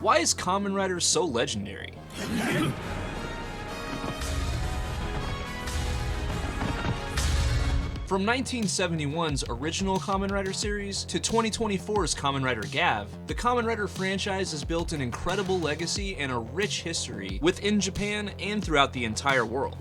Why is Kamen Rider so legendary? From 1971's original Kamen Rider series to 2024's Kamen Rider Gavv, the Kamen Rider franchise has built an incredible legacy and a rich history within Japan and throughout the entire world.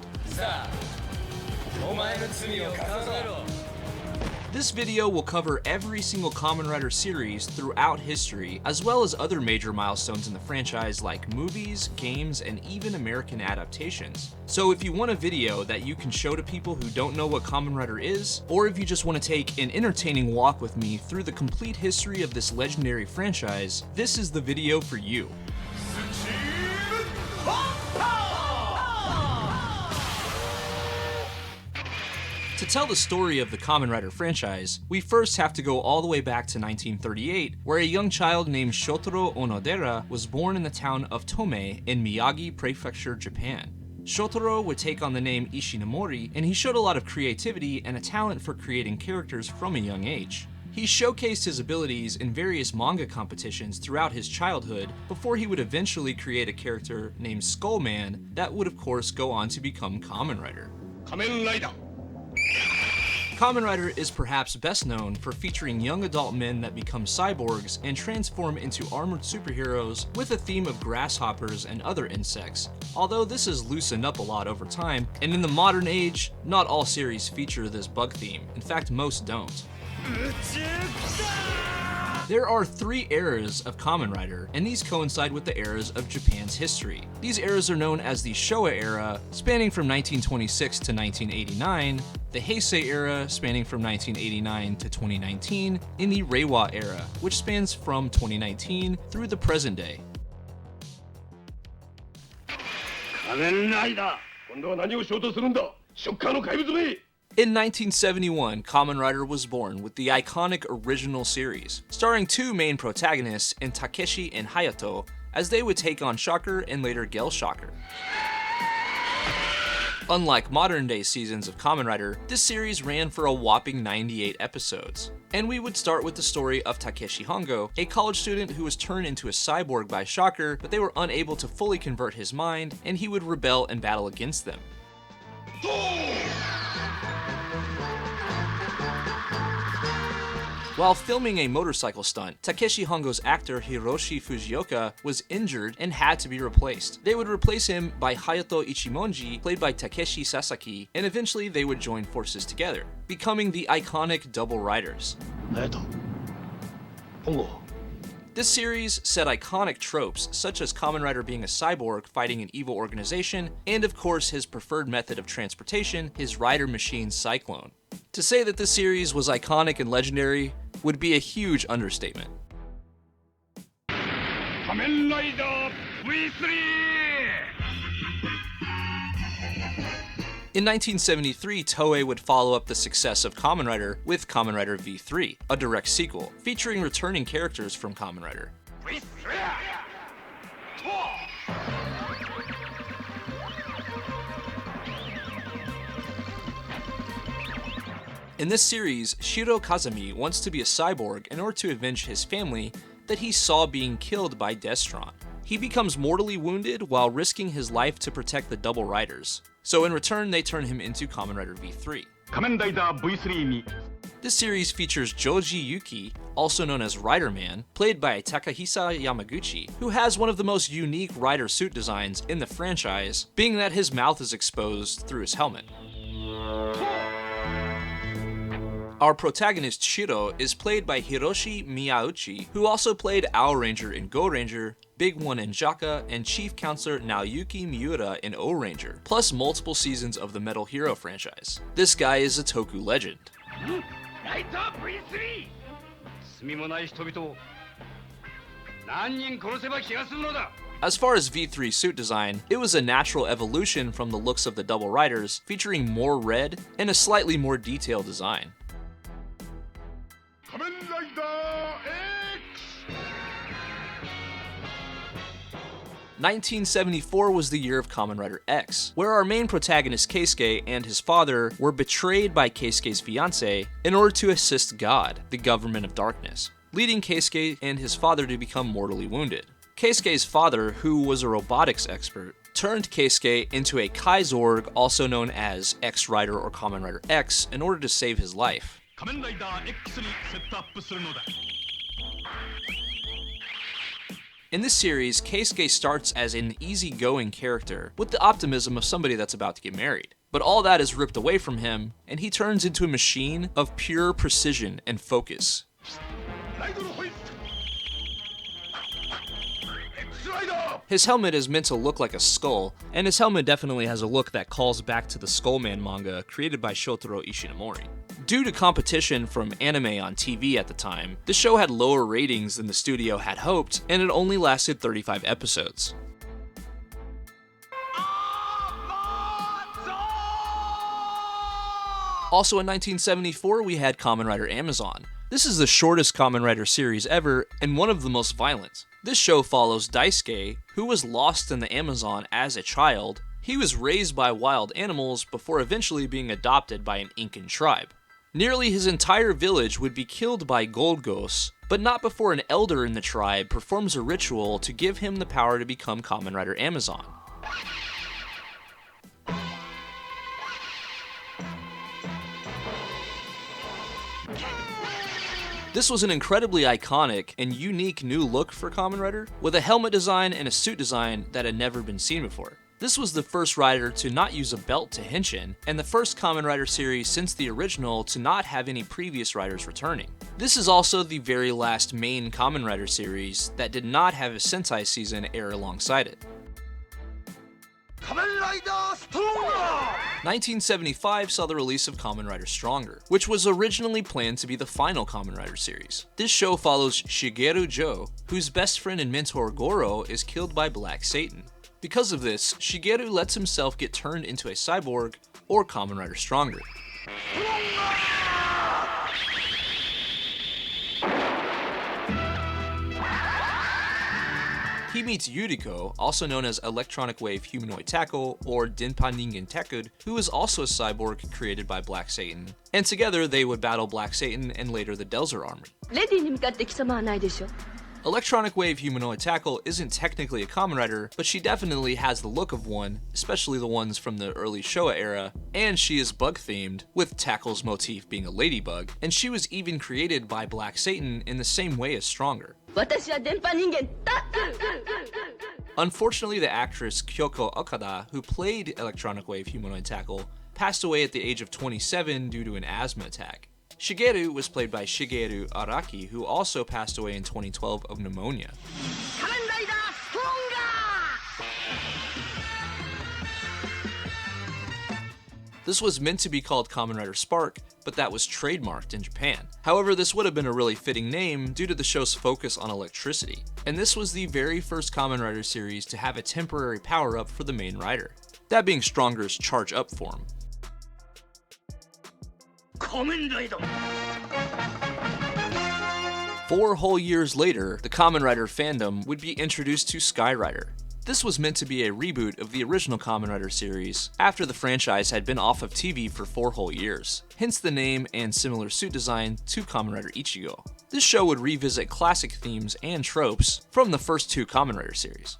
This video will cover every single Kamen Rider series throughout history, as well as other major milestones in the franchise like movies, games, and even American adaptations. So if you want a video that you can show to people who don't know what Kamen Rider is, or if you just want to take an entertaining walk with me through the complete history of this legendary franchise, this is the video for you. To tell the story of the Kamen Rider franchise, we first have to go all the way back to 1938, where a young child named Shotaro Onodera was born in the town of Tomei in Miyagi Prefecture, Japan. Shotaro would take on the name Ishinomori, and he showed a lot of creativity and a talent for creating characters from a young age. He showcased his abilities in various manga competitions throughout his childhood before he would eventually create a character named Skullman that would of course go on to become Kamen Rider. Kamen Rider is perhaps best known for featuring young adult men that become cyborgs and transform into armored superheroes with a theme of grasshoppers and other insects, although this has loosened up a lot over time, and in the modern age, not all series feature this bug theme. In fact, most don't. There are 3 eras of Kamen Rider, and these coincide with the eras of Japan's history. These eras are known as the Showa Era, spanning from 1926 to 1989, the Heisei Era, spanning from 1989 to 2019, and the Reiwa Era, which spans from 2019 through the present day. In 1971, Kamen Rider was born with the iconic original series, starring 2 main protagonists in Takeshi and Hayato, as they would take on Shocker and later Gel Shocker. Unlike modern-day seasons of Kamen Rider, this series ran for a whopping 98 episodes. And we would start with the story of Takeshi Hongo, a college student who was turned into a cyborg by Shocker, but they were unable to fully convert his mind, and he would rebel and battle against them. While filming a motorcycle stunt, Takeshi Hongo's actor Hiroshi Fujioka was injured and had to be replaced. They would replace him by Hayato Ichimonji, played by Takeshi Sasaki, and eventually they would join forces together, becoming the iconic Double Riders. This series set iconic tropes such as Kamen Rider being a cyborg fighting an evil organization, and of course his preferred method of transportation, his rider machine Cyclone. To say that this series was iconic and legendary would be a huge understatement. Kamen Rider V3! In 1973, Toei would follow up the success of Kamen Rider with Kamen Rider V3, a direct sequel, featuring returning characters from Kamen Rider. In this series, Shiro Kazami wants to be a cyborg in order to avenge his family that he saw being killed by Destron. He becomes mortally wounded while risking his life to protect the Double Riders. So in return, they turn him into Kamen Rider V3. This series features Joji Yuki, also known as Rider Man, played by Takahisa Yamaguchi, who has one of the most unique rider suit designs in the franchise, being that his mouth is exposed through his helmet. Our protagonist Shiro is played by Hiroshi Miyauchi, who also played Owl Ranger in Go Ranger, Big One in Jaka, and Chief Counselor Naoyuki Miura in O Ranger, plus multiple seasons of the Metal Hero franchise. This guy is a Toku legend. As far as V3 suit design, it was a natural evolution from the looks of the Double Riders, featuring more red and a slightly more detailed design. 1974 was the year of Kamen Rider X, where our main protagonist Keisuke and his father were betrayed by Keisuke's fiancée in order to assist God, the government of darkness, leading Keisuke and his father to become mortally wounded. Keisuke's father, who was a robotics expert, turned Keisuke into a Kaizorg, also known as X-Rider or Kamen Rider X, in order to save his life. In this series, Keisuke starts as an easygoing character, with the optimism of somebody that's about to get married. But all that is ripped away from him, and he turns into a machine of pure precision and focus. His helmet is meant to look like a skull, and his helmet definitely has a look that calls back to the Skullman manga created by Shotaro Ishinomori. Due to competition from anime on TV at the time, the show had lower ratings than the studio had hoped, and it only lasted 35 episodes. Also in 1974, we had Kamen Rider Amazon. This is the shortest Kamen Rider series ever, and one of the most violent. This show follows Daisuke, who was lost in the Amazon as a child. He was raised by wild animals before eventually being adopted by an Incan tribe. Nearly his entire village would be killed by Golgos, but not before an elder in the tribe performs a ritual to give him the power to become Kamen Rider Amazon. This was an incredibly iconic and unique new look for Kamen Rider, with a helmet design and a suit design that had never been seen before. This was the first rider to not use a belt to henshin, and the first Kamen Rider series since the original to not have any previous riders returning. This is also the very last main Kamen Rider series that did not have a Sentai season air alongside it. 1975 saw the release of Kamen Rider Stronger, which was originally planned to be the final Kamen Rider series. This show follows Shigeru Joe, whose best friend and mentor Goro is killed by Black Satan. Because of this, Shigeru lets himself get turned into a cyborg, or Kamen Rider Stronger. He meets Yuriko, also known as Electronic Wave Humanoid Tackle, or Denpa Ningen Tekud, who is also a cyborg created by Black Satan, and together they would battle Black Satan and later the Delzer Army. Electronic Wave Humanoid Tackle isn't technically a Kamen Rider, but she definitely has the look of one, especially the ones from the early Showa era, and she is bug-themed, with Tackle's motif being a ladybug, and she was even created by Black Satan in the same way as Stronger. Unfortunately, the actress Kyoko Okada, who played Electronic Wave Humanoid Tackle, passed away at the age of 27 due to an asthma attack. Shigeru was played by Shigeru Araki, who also passed away in 2012 of pneumonia. This was meant to be called Kamen Rider Spark, but that was trademarked in Japan. However, this would have been a really fitting name due to the show's focus on electricity. And this was the very first Kamen Rider series to have a temporary power-up for the main rider, that being Stronger's charge-up form. 4 whole years later, the Kamen Rider fandom would be introduced to Sky Rider. This was meant to be a reboot of the original Kamen Rider series, after the franchise had been off of TV for 4 whole years, hence the name and similar suit design to Kamen Rider Ichigo. This show would revisit classic themes and tropes from the first 2 Kamen Rider series.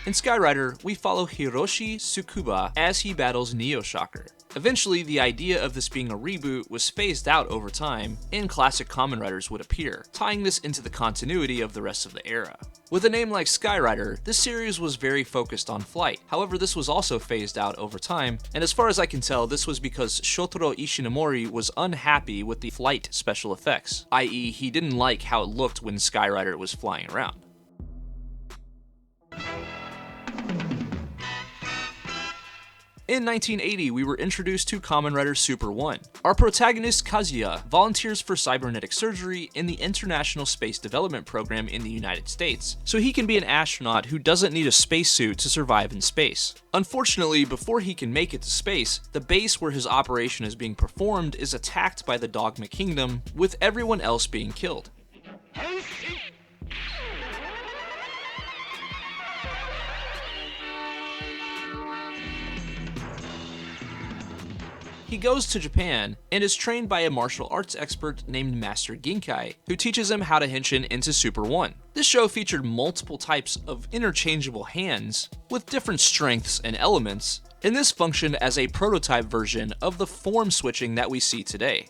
In Sky Rider, we follow Hiroshi Tsukuba as he battles Neo Shocker. Eventually, the idea of this being a reboot was phased out over time, and classic Kamen Riders would appear, tying this into the continuity of the rest of the era. With a name like Sky Rider, this series was very focused on flight. However, this was also phased out over time, and as far as I can tell, this was because Shotaro Ishinomori was unhappy with the flight special effects, i.e. he didn't like how it looked when Sky Rider was flying around. In 1980, we were introduced to Kamen Rider Super 1. Our protagonist, Kazuya, volunteers for cybernetic surgery in the International Space Development Program in the United States, so he can be an astronaut who doesn't need a spacesuit to survive in space. Unfortunately, before he can make it to space, the base where his operation is being performed is attacked by the Dogma Kingdom, with everyone else being killed. He goes to Japan and is trained by a martial arts expert named Master Ginkai, who teaches him how to henshin into Super 1. This show featured multiple types of interchangeable hands with different strengths and elements, and this functioned as a prototype version of the form switching that we see today.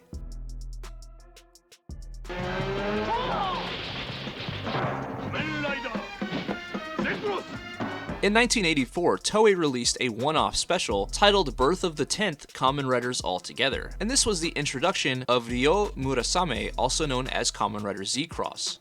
In 1984, Toei released a one-off special titled Birth of the 10th Kamen Riders All Together, and this was the introduction of Ryo Murasame, also known as Kamen Rider Z-Cross.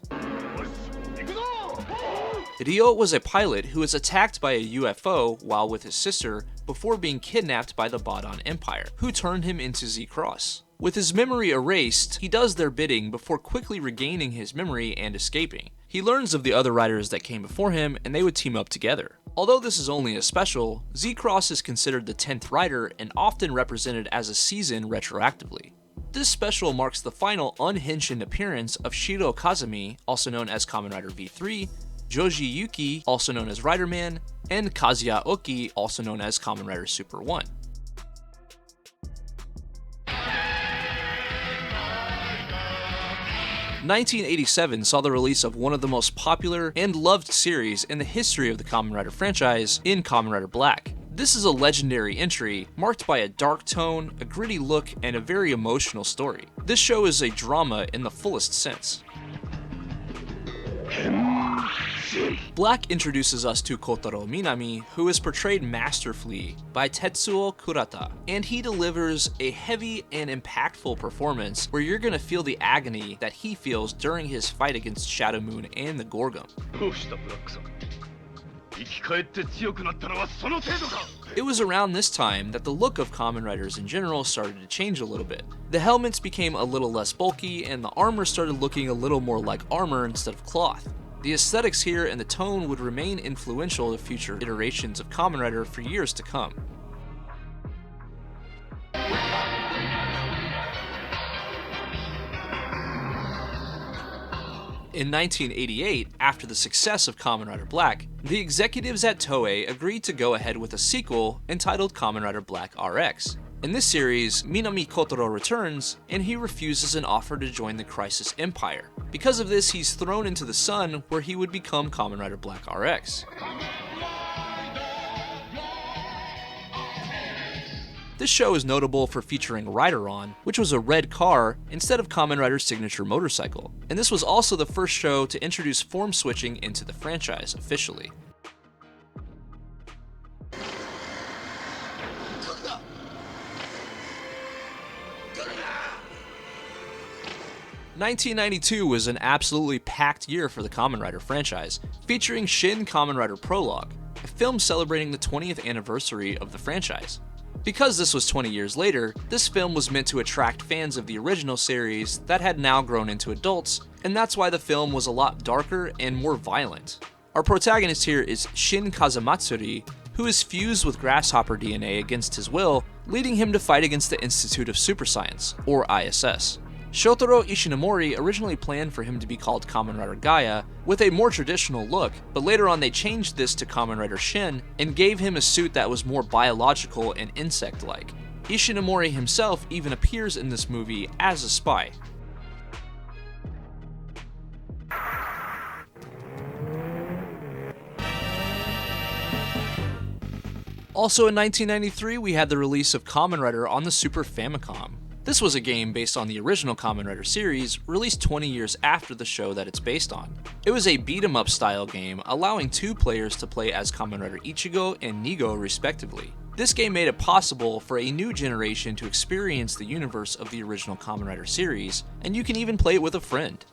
Ryo was a pilot who was attacked by a UFO while with his sister before being kidnapped by the Badan Empire, who turned him into Z-Cross. With his memory erased, he does their bidding before quickly regaining his memory and escaping. He learns of the other riders that came before him, and they would team up together. Although this is only a special, Z-Cross is considered the 10th rider and often represented as a season retroactively. This special marks the final unhenshined appearance of Shiro Kazami, also known as Kamen Rider V3, Joji Yuki, also known as Riderman, and Kazuya Oki, also known as Kamen Rider Super 1. 1987 saw the release of one of the most popular and loved series in the history of the Kamen Rider franchise in Kamen Rider Black. This is a legendary entry, marked by a dark tone, a gritty look, and a very emotional story. This show is a drama in the fullest sense. Black introduces us to Kotaro Minami, who is portrayed masterfully by Tetsuo Kurata, and he delivers a heavy and impactful performance where you're gonna feel the agony that he feels during his fight against Shadow Moon and the Gorgon. It was around this time that the look of Kamen Riders in general started to change a little bit. The helmets became a little less bulky, and the armor started looking a little more like armor instead of cloth. The aesthetics here and the tone would remain influential to future iterations of Kamen Rider for years to come. In 1988, after the success of Kamen Rider Black, the executives at Toei agreed to go ahead with a sequel entitled Kamen Rider Black RX. In this series, Minami Kotaro returns, and he refuses an offer to join the Crisis Empire. Because of this, he's thrown into the sun, where he would become Kamen Rider Black RX. This show is notable for featuring Rideron, which was a red car instead of Kamen Rider's signature motorcycle, and this was also the first show to introduce form switching into the franchise officially. "1992 was an absolutely packed year for the Kamen Rider franchise, featuring Shin Kamen Rider Prologue, a film celebrating the 20th anniversary of the franchise. Because this was 20 years later, this film was meant to attract fans of the original series that had now grown into adults, and that's why the film was a lot darker and more violent. Our protagonist here is Shin Kazamatsuri, who is fused with grasshopper DNA against his will, leading him to fight against the Institute of Super Science, or ISS. Shotaro Ishinomori originally planned for him to be called Kamen Rider Gaia, with a more traditional look, but later on they changed this to Kamen Rider Shin and gave him a suit that was more biological and insect-like. Ishinomori himself even appears in this movie as a spy. Also in 1993, we had the release of Kamen Rider on the Super Famicom. This was a game based on the original Kamen Rider series, released 20 years after the show that it's based on. It was a beat-em-up style game, allowing two players to play as Kamen Rider Ichigo and Nigo respectively. This game made it possible for a new generation to experience the universe of the original Kamen Rider series, and you can even play it with a friend.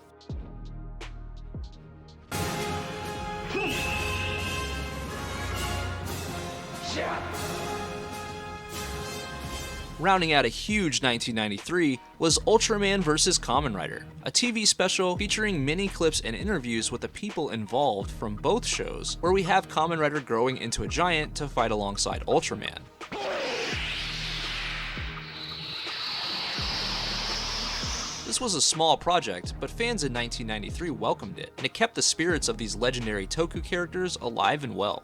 Rounding out a huge 1993 was Ultraman vs. Kamen Rider, a TV special featuring many clips and interviews with the people involved from both shows, where we have Kamen Rider growing into a giant to fight alongside Ultraman. This was a small project, but fans in 1993 welcomed it, and it kept the spirits of these legendary Toku characters alive and well.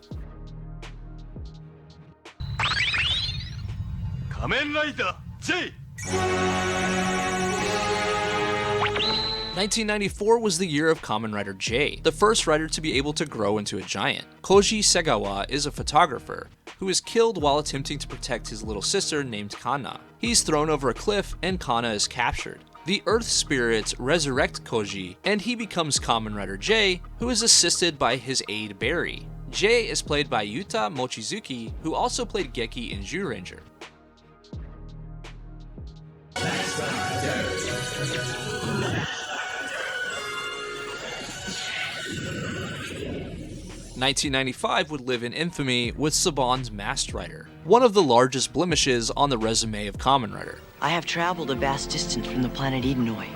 J! 1994 was the year of Kamen Rider J, the first rider to be able to grow into a giant. Koji Segawa is a photographer who is killed while attempting to protect his little sister named Kana. He's thrown over a cliff and Kana is captured. The Earth Spirits resurrect Koji and he becomes Kamen Rider J, who is assisted by his aide Barry. J is played by Yuta Mochizuki, who also played Geki in Zyuranger. 1995 would live in infamy with Saban's Masked Rider, one of the largest blemishes on the resume of Kamen Rider. I have traveled a vast distance from the planet Edenoi.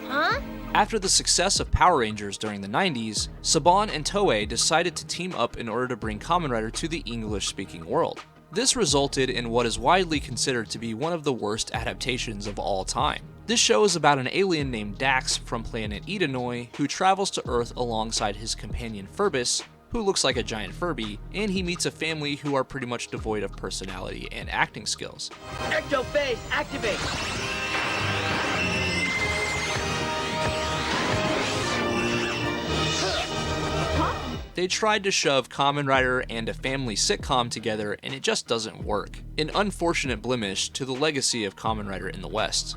Huh? After the success of Power Rangers during the 90s, Saban and Toei decided to team up in order to bring Kamen Rider to the English-speaking world. This resulted in what is widely considered to be one of the worst adaptations of all time. This show is about an alien named Dax from planet Edenoi who travels to Earth alongside his companion Furbus, who looks like a giant Furby, and he meets a family who are pretty much devoid of personality and acting skills. Ectophase, activate! They tried to shove Kamen Rider and a family sitcom together and it just doesn't work. An unfortunate blemish to the legacy of Kamen Rider in the West.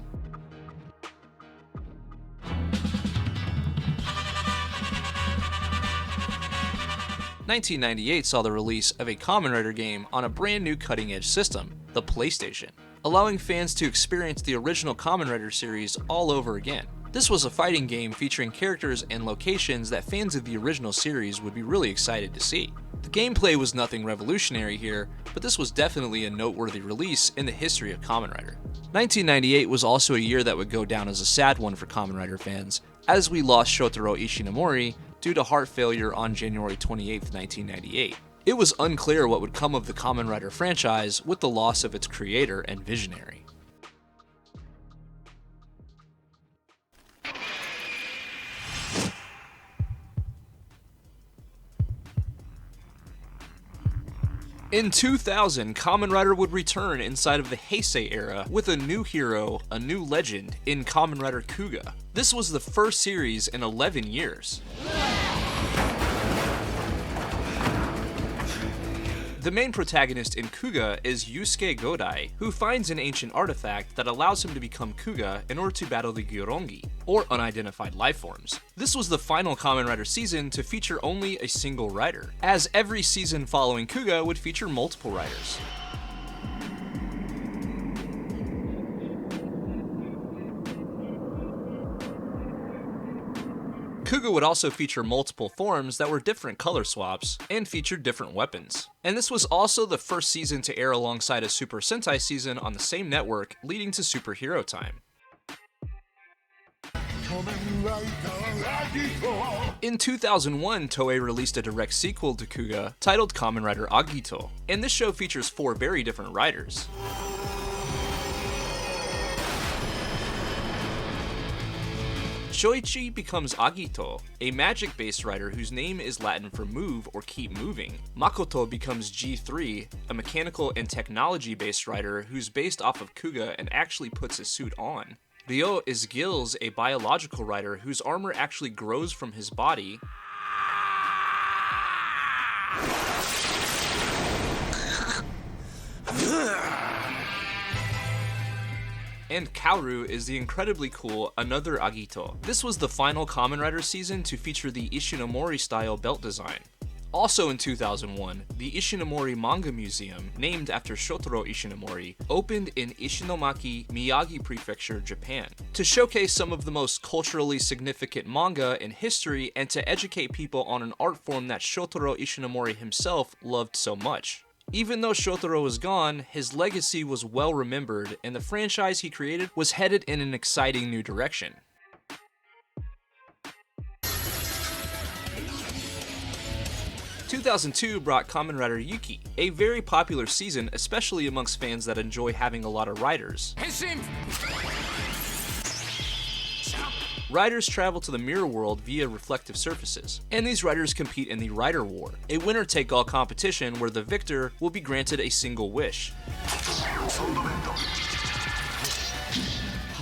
(1998) saw the release of a Kamen Rider game on a brand new cutting-edge system, the PlayStation, allowing fans to experience the original Kamen Rider series all over again. This was a fighting game featuring characters and locations that fans of the original series would be really excited to see. The gameplay was nothing revolutionary here, but this was definitely a noteworthy release in the history of Kamen Rider. 1998 was also a year that would go down as a sad one for Kamen Rider fans, as we lost Shotaro Ishinomori due to heart failure on January 28, 1998. It was unclear what would come of the Kamen Rider franchise with the loss of its creator and visionary. In 2000, Kamen Rider would return inside of the Heisei Era with a new hero, a new legend, in Kamen Rider Kuga. This was the first series in 11 years. The main protagonist in Kuga is Yusuke Godai, who finds an ancient artifact that allows him to become Kuga in order to battle the Gyorongi, or unidentified lifeforms. This was the final Kamen Rider season to feature only a single rider, as every season following Kuga would feature multiple riders. Kuga would also feature multiple forms that were different color swaps and featured different weapons. And this was also the first season to air alongside a Super Sentai season on the same network, leading to Superhero Time. In 2001, Toei released a direct sequel to Kuga titled Kamen Rider Agito, and this show features 4 very different riders. Shoichi becomes Agito, a magic-based rider whose name is Latin for move or keep moving. Makoto becomes G3, a mechanical and technology-based rider who's based off of Kuga and actually puts his suit on. Ryo is Gills, a biological rider whose armor actually grows from his body. And Kaoru is the incredibly cool Another Agito. This was the final Kamen Rider season to feature the Ishinomori style belt design. Also in 2001, the Ishinomori Manga Museum, named after Shotaro Ishinomori, opened in Ishinomaki, Miyagi Prefecture, Japan, to showcase some of the most culturally significant manga in history and to educate people on an art form that Shotaro Ishinomori himself loved so much. Even though Shotaro was gone, his legacy was well remembered, and the franchise he created was headed in an exciting new direction. (2002) brought Kamen Rider Yuki, a very popular season, especially amongst fans that enjoy having a lot of riders. Riders travel to the mirror world via reflective surfaces, and these riders compete in the Rider War, a winner-take-all competition where the victor will be granted a single wish.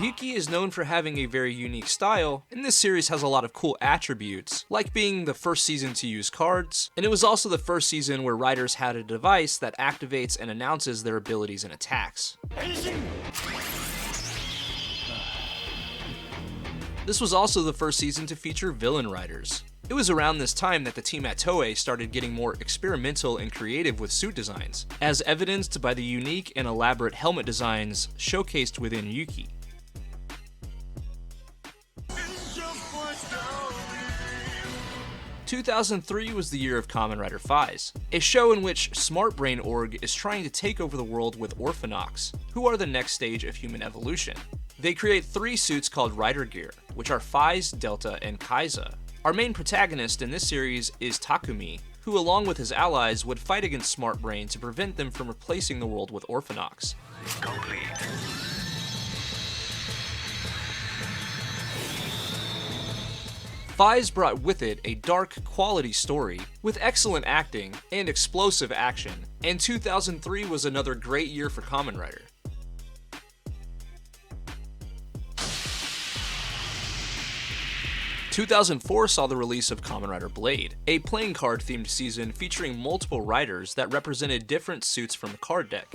Yuki is known for having a very unique style, and this series has a lot of cool attributes, like being the first season to use cards, and it was also the first season where writers had a device that activates and announces their abilities and attacks. This was also the first season to feature villain writers. It was around this time that the team at Toei started getting more experimental and creative with suit designs, as evidenced by the unique and elaborate helmet designs showcased within Yuki. 2003 was the year of Kamen Rider Phase, a show in which Smart Brain Org is trying to take over the world with Orphanox, who are the next stage of human evolution. They create 3 suits called Rider Gear, which are Phase, Delta, and Kaiza. Our main protagonist in this series is Takumi, who along with his allies would fight against Smart Brain to prevent them from replacing the world with Orphanox. Complete. Phase brought with it a dark, quality story, with excellent acting and explosive action, and 2003 was another great year for Kamen Rider. " 2004 saw the release of Kamen Rider Blade, a playing card themed season featuring multiple riders that represented different suits from the card deck.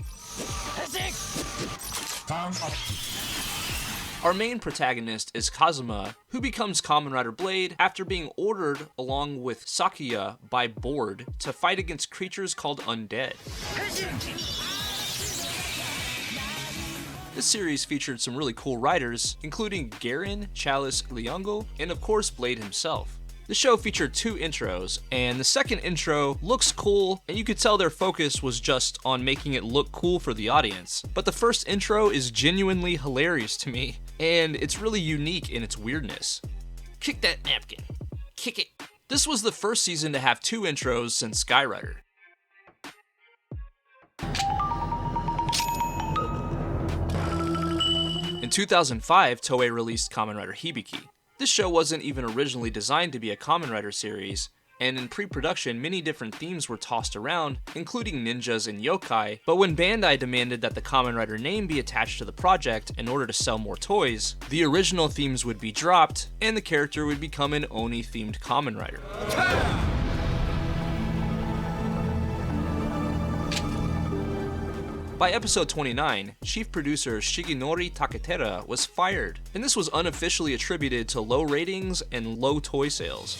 Our main protagonist is Kazuma, who becomes Kamen Rider Blade after being ordered, along with Sakuya, by Board to fight against creatures called Undead. This series featured some really cool riders, including Garen, Chalice, Liango, and of course Blade himself. The show featured 2 intros, and the second intro looks cool, and you could tell their focus was just on making it look cool for the audience. But the first intro is genuinely hilarious to me, and it's really unique in its weirdness. Kick that napkin. Kick it. This was the first season to have 2 intros since Skyrider. In 2005, Toei released Kamen Rider Hibiki. This show wasn't even originally designed to be a Kamen Rider series, and in pre-production many different themes were tossed around, including ninjas and yokai, but when Bandai demanded that the Kamen Rider name be attached to the project in order to sell more toys, the original themes would be dropped, and the character would become an Oni-themed Kamen Rider. By episode 29, chief producer Shigenori Taketera was fired, and this was unofficially attributed to low ratings and low toy sales.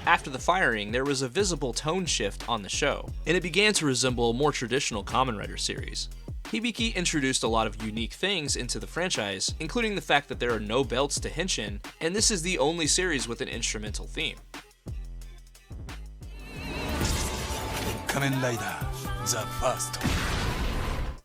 After the firing, there was a visible tone shift on the show, and it began to resemble a more traditional Kamen Rider series. Hibiki introduced a lot of unique things into the franchise, including the fact that there are no belts to henshin, and this is the only series with an instrumental theme. Kamen Rider, the First.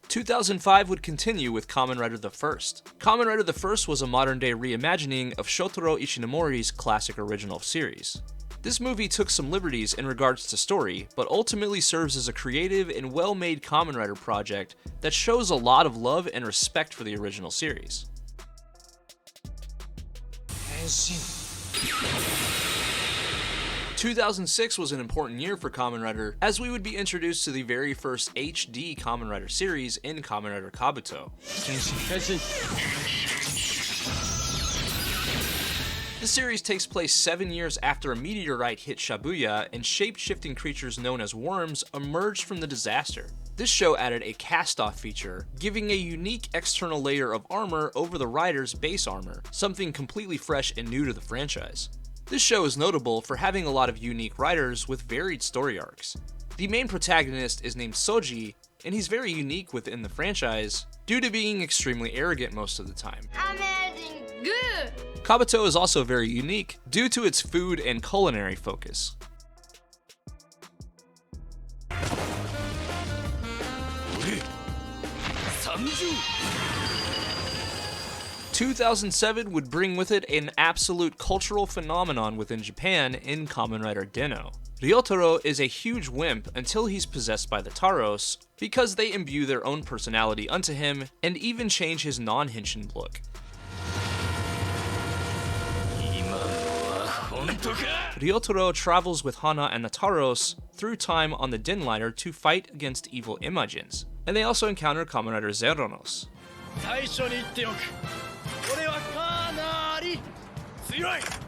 2005 would continue with Kamen Rider the First. Kamen Rider the First was a modern-day reimagining of Shotaro Ishinomori's classic original series. This movie took some liberties in regards to story, but ultimately serves as a creative and well-made Kamen Rider project that shows a lot of love and respect for the original series. 2006 was an important year for Kamen Rider, as we would be introduced to the very first HD Kamen Rider series in Kamen Rider Kabuto. The series takes place 7 years after a meteorite hit Shibuya, and shape-shifting creatures known as worms emerged from the disaster. This show added a cast-off feature, giving a unique external layer of armor over the rider's base armor, something completely fresh and new to the franchise. This show is notable for having a lot of unique riders with varied story arcs. The main protagonist is named Soji, and he's very unique within the franchise due to being extremely arrogant most of the time. Amazing good! Kabuto is also very unique due to its food and culinary focus. 2007 would bring with it an absolute cultural phenomenon within Japan in Kamen Rider Den-O. Ryotaro is a huge wimp until he's possessed by the Taros, because they imbue their own personality unto him and even change his non-henshin look. Ryotaro travels with Hana and the Taros through time on the Den liner to fight against evil Imagins. And they also encounter Kamen Rider Zeronos.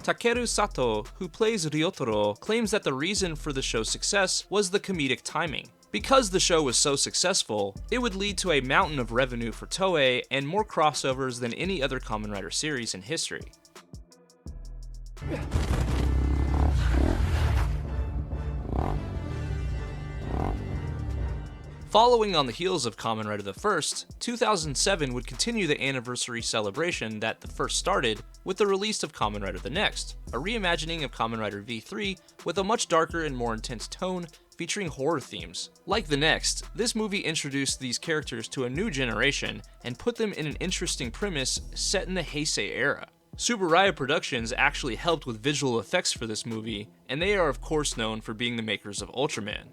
Takeru Sato, who plays Ryotaro, claims that the reason for the show's success was the comedic timing. Because the show was so successful, it would lead to a mountain of revenue for Toei and more crossovers than any other Kamen Rider series in history. Following on the heels of Kamen Rider the First, 2007 would continue the anniversary celebration that the first started with the release of Kamen Rider the Next, a reimagining of Kamen Rider V3 with a much darker and more intense tone featuring horror themes. Like the Next, this movie introduced these characters to a new generation and put them in an interesting premise set in the Heisei Era. Tsuburaya Productions actually helped with visual effects for this movie, and they are of course known for being the makers of Ultraman.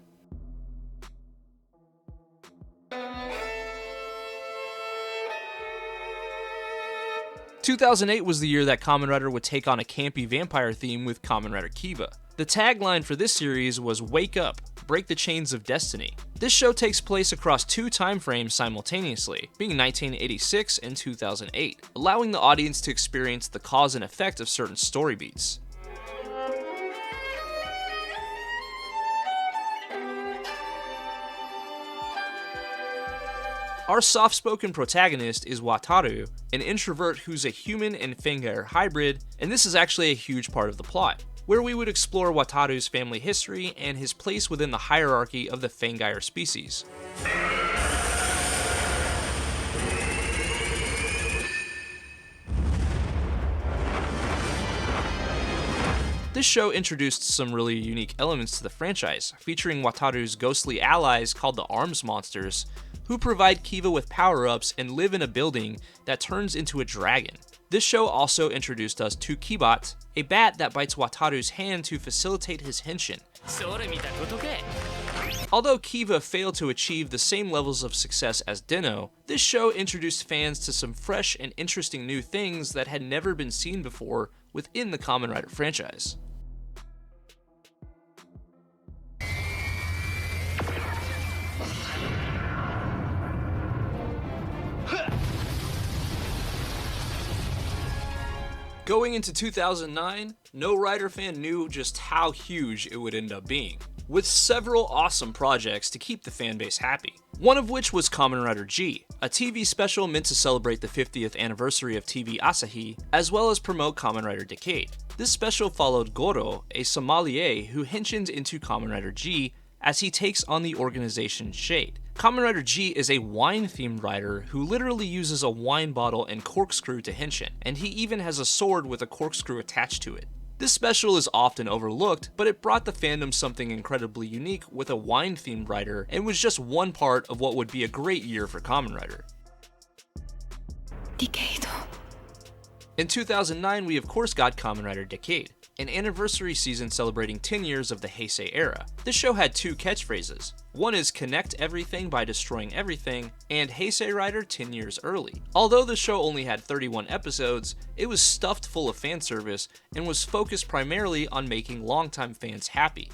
2008 was the year that Kamen Rider would take on a campy vampire theme with Kamen Rider Kiva. The tagline for this series was "Wake up, break the chains of destiny." This show takes place across two time frames simultaneously, being 1986 and 2008, allowing the audience to experience the cause and effect of certain story beats. Our soft-spoken protagonist is Wataru, an introvert who's a human and Fengyre hybrid, and this is actually a huge part of the plot, where we would explore Wataru's family history and his place within the hierarchy of the Fengyre species. This show introduced some really unique elements to the franchise, featuring Wataru's ghostly allies called the Arms Monsters, who provide Kiva with power-ups and live in a building that turns into a dragon. This show also introduced us to Kibat, a bat that bites Wataru's hand to facilitate his henshin. Although Kiva failed to achieve the same levels of success as Den-O, this show introduced fans to some fresh and interesting new things that had never been seen before within the Kamen Rider franchise. Going into 2009, no Rider fan knew just how huge it would end up being, with several awesome projects to keep the fanbase happy. One of which was Kamen Rider G, a TV special meant to celebrate the 50th anniversary of TV Asahi, as well as promote Kamen Rider Decade. This special followed Goro, a sommelier who henshins into Kamen Rider G as he takes on the organization Shade. Kamen Rider G is a wine-themed rider who literally uses a wine bottle and corkscrew to henshin, and he even has a sword with a corkscrew attached to it. This special is often overlooked, but it brought the fandom something incredibly unique with a wine-themed rider, and was just one part of what would be a great year for Kamen Rider. Decade. In 2009, we of course got Kamen Rider Decade, an anniversary season celebrating 10 years of the Heisei Era. This show had two catchphrases. One is "Connect everything by destroying everything," and "Heisei Rider 10 years early." Although the show only had 31 episodes, it was stuffed full of fan service and was focused primarily on making longtime fans happy.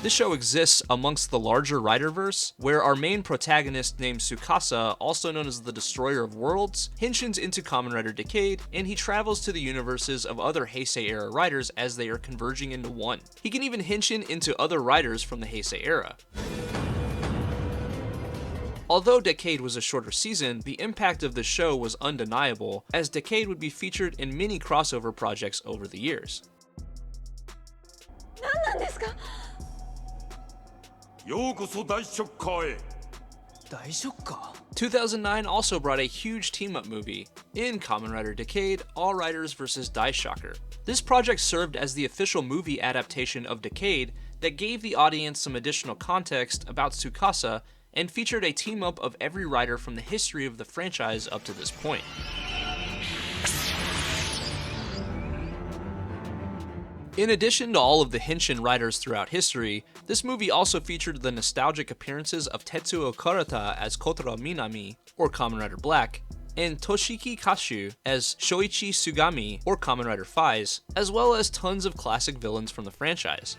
This show exists amongst the larger Riderverse, where our main protagonist named Tsukasa, also known as the Destroyer of Worlds, henshins into Kamen Rider Decade, and he travels to the universes of other Heisei Era riders as they are converging into one. He can even henshin into other riders from the Heisei Era. Although Decade was a shorter season, the impact of the show was undeniable, as Decade would be featured in many crossover projects over the years. 2009 also brought a huge team-up movie in Kamen Rider Decade: All Riders vs. Dice Shocker. This project served as the official movie adaptation of Decade that gave the audience some additional context about Tsukasa and featured a team-up of every rider from the history of the franchise up to this point. In addition to all of the henshin riders throughout history, this movie also featured the nostalgic appearances of Tetsuo Kurata as Kotaro Minami, or Kamen Rider Black, and Toshiki Kashu as Shoichi Sugami or Kamen Rider Faiz, as well as tons of classic villains from the franchise.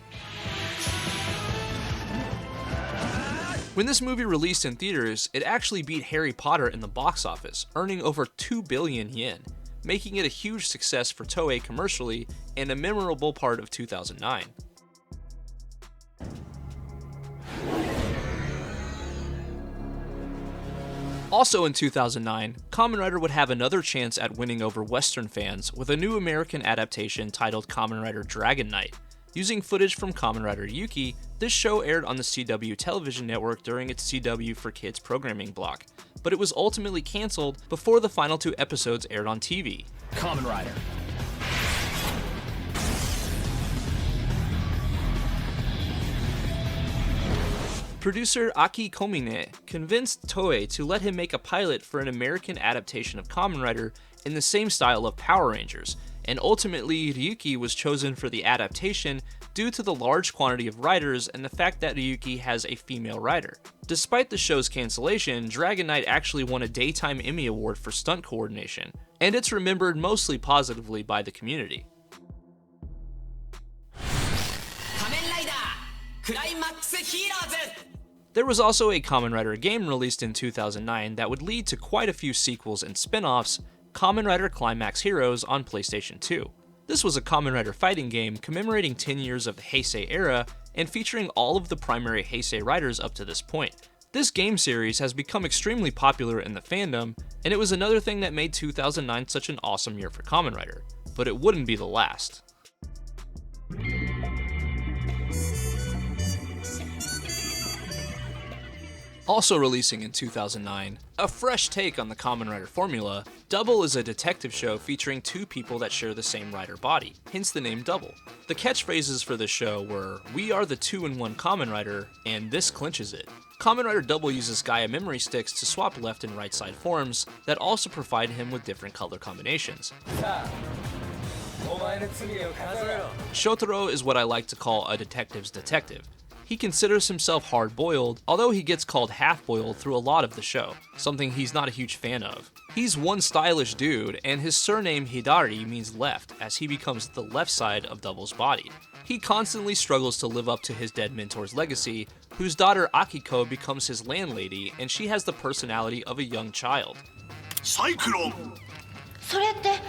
When this movie released in theaters, it actually beat Harry Potter in the box office, earning over 2 billion yen, making it a huge success for Toei commercially and a memorable part of 2009. Also in 2009, Kamen Rider would have another chance at winning over Western fans with a new American adaptation titled Kamen Rider Dragon Knight. Using footage from Kamen Rider Yuki, this show aired on the CW television network during its CW for Kids programming block, but it was ultimately cancelled before the final 2 episodes aired on TV. Kamen Rider. Producer Aki Komine convinced Toei to let him make a pilot for an American adaptation of Kamen Rider in the same style of Power Rangers, and ultimately Ryuki was chosen for the adaptation due to the large quantity of riders and the fact that Ryuki has a female rider. Despite the show's cancellation, Dragon Knight actually won a Daytime Emmy Award for stunt coordination, and it's remembered mostly positively by the community. There was also a Kamen Rider game released in 2009 that would lead to quite a few sequels and spin-offs, Kamen Rider Climax Heroes on PlayStation 2. This was a Kamen Rider fighting game commemorating 10 years of the Heisei Era and featuring all of the primary Heisei riders up to this point. This game series has become extremely popular in the fandom, and it was another thing that made 2009 such an awesome year for Kamen Rider, but it wouldn't be the last. Also releasing in 2009, a fresh take on the Kamen Rider formula, Double is a detective show featuring 2 people that share the same rider body, hence the name Double. The catchphrases for this show were, "We are the 2-in-1 Kamen Rider," and "This clinches it." Kamen Rider Double uses Gaia memory sticks to swap left and right side forms that also provide him with different color combinations. Shotaro is what I like to call a detective's detective. He considers himself hard-boiled, although he gets called half-boiled through a lot of the show, something he's not a huge fan of. He's one stylish dude, and his surname Hidari means left, as he becomes the left side of Double's body. He constantly struggles to live up to his dead mentor's legacy, whose daughter Akiko becomes his landlady, and she has the personality of a young child. Cyclone! それって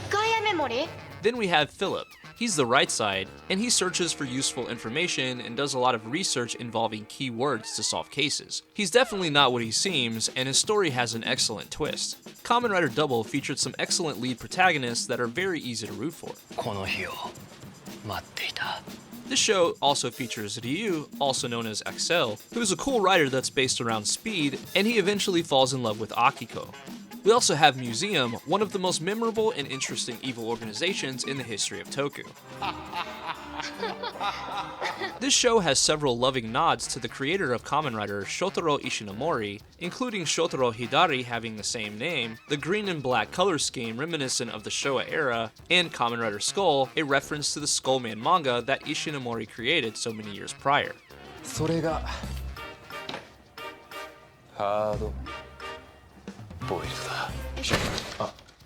ガイアメモリ? Then we have Philip. He's the right side, and he searches for useful information and does a lot of research involving keywords to solve cases. He's definitely not what he seems, and his story has an excellent twist. Kamen Rider Double featured some excellent lead protagonists that are very easy to root for. This show also features Ryu, also known as Axel, who's a cool rider that's based around speed, and he eventually falls in love with Akiko. We also have Museum, one of the most memorable and interesting evil organizations in the history of Toku. This show has several loving nods to the creator of Kamen Rider, Shotaro Ishinomori, including Shotaro Hidari having the same name, the green and black color scheme reminiscent of the Showa Era, and Kamen Rider Skull, a reference to the Skullman manga that Ishinomori created so many years prior.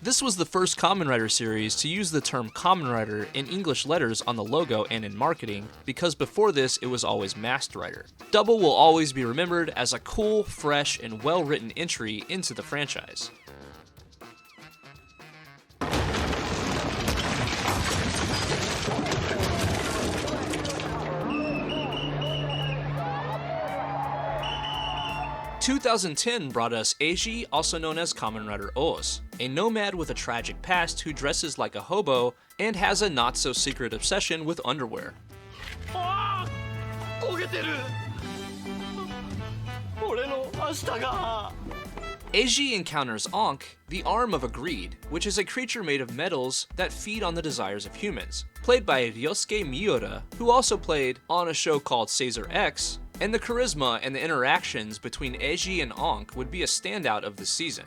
This was the first Kamen Rider series to use the term Kamen Rider in English letters on the logo and in marketing, because before this it was always Masked Rider. Double will always be remembered as a cool, fresh, and well-written entry into the franchise. "2010 brought us Eiji, also known as Kamen Rider Os, a nomad with a tragic past who dresses like a hobo and has a not-so-secret obsession with underwear. Eiji encounters Ankh, the arm of a greed, which is a creature made of metals that feed on the desires of humans, played by Ryosuke Miura, who also played on a show called Caesar X, and the charisma and the interactions between Eiji and Ankh would be a standout of the season.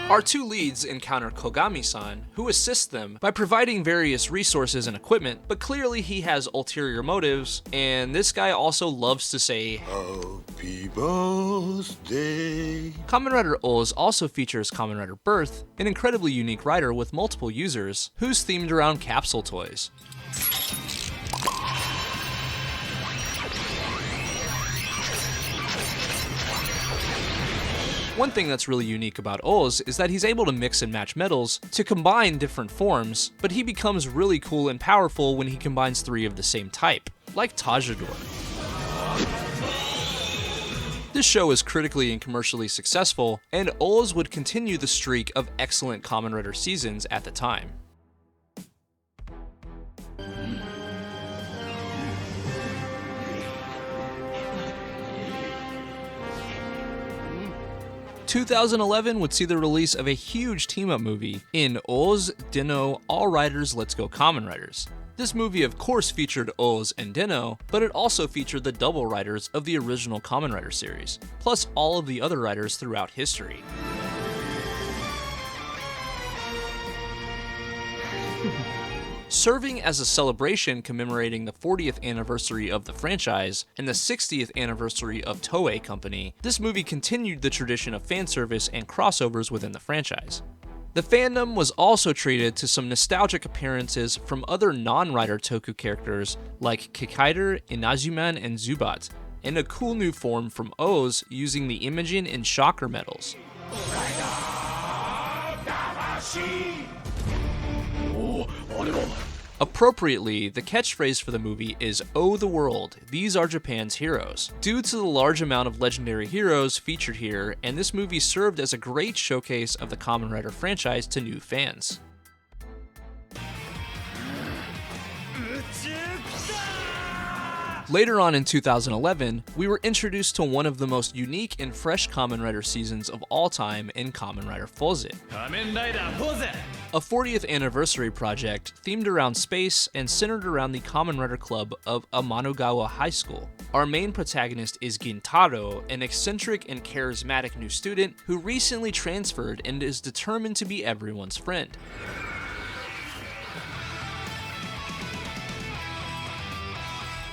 Our two leads encounter Kogami-san, who assists them by providing various resources and equipment, but clearly he has ulterior motives, and this guy also loves to say Happy Birthday. Kamen Rider Oz also features Kamen Rider Birth, an incredibly unique rider with multiple users, who's themed around capsule toys. One thing that's really unique about Oz is that he's able to mix and match metals to combine different forms, but he becomes really cool and powerful when he combines 3 of the same type, like Tajador. This show is critically and commercially successful, and Oz would continue the streak of excellent Kamen Rider seasons at the time. 2011 would see the release of a huge team-up movie in Oz, Dino, All Riders Let's Go Kamen Riders. This movie of course featured Oz and Dino, but it also featured the double riders of the original Kamen Rider series, plus all of the other riders throughout history. Serving as a celebration commemorating the 40th anniversary of the franchise and the 60th anniversary of Toei Company, this movie continued the tradition of fan service and crossovers within the franchise. The fandom was also treated to some nostalgic appearances from other non-Rider Toku characters like Kikaider, Inazuman, and Zubat, and a cool new form from Oz using the Imogen and Shocker medals. Appropriately, the catchphrase for the movie is "Oh the world, these are Japan's heroes," due to the large amount of legendary heroes featured here, and this movie served as a great showcase of the Kamen Rider franchise to new fans. Later on in 2011, we were introduced to one of the most unique and fresh Kamen Rider seasons of all time in Kamen Rider Foze. A 40th anniversary project themed around space and centered around the Kamen Rider Club of Amanogawa High School. Our main protagonist is Gintaro, an eccentric and charismatic new student who recently transferred and is determined to be everyone's friend.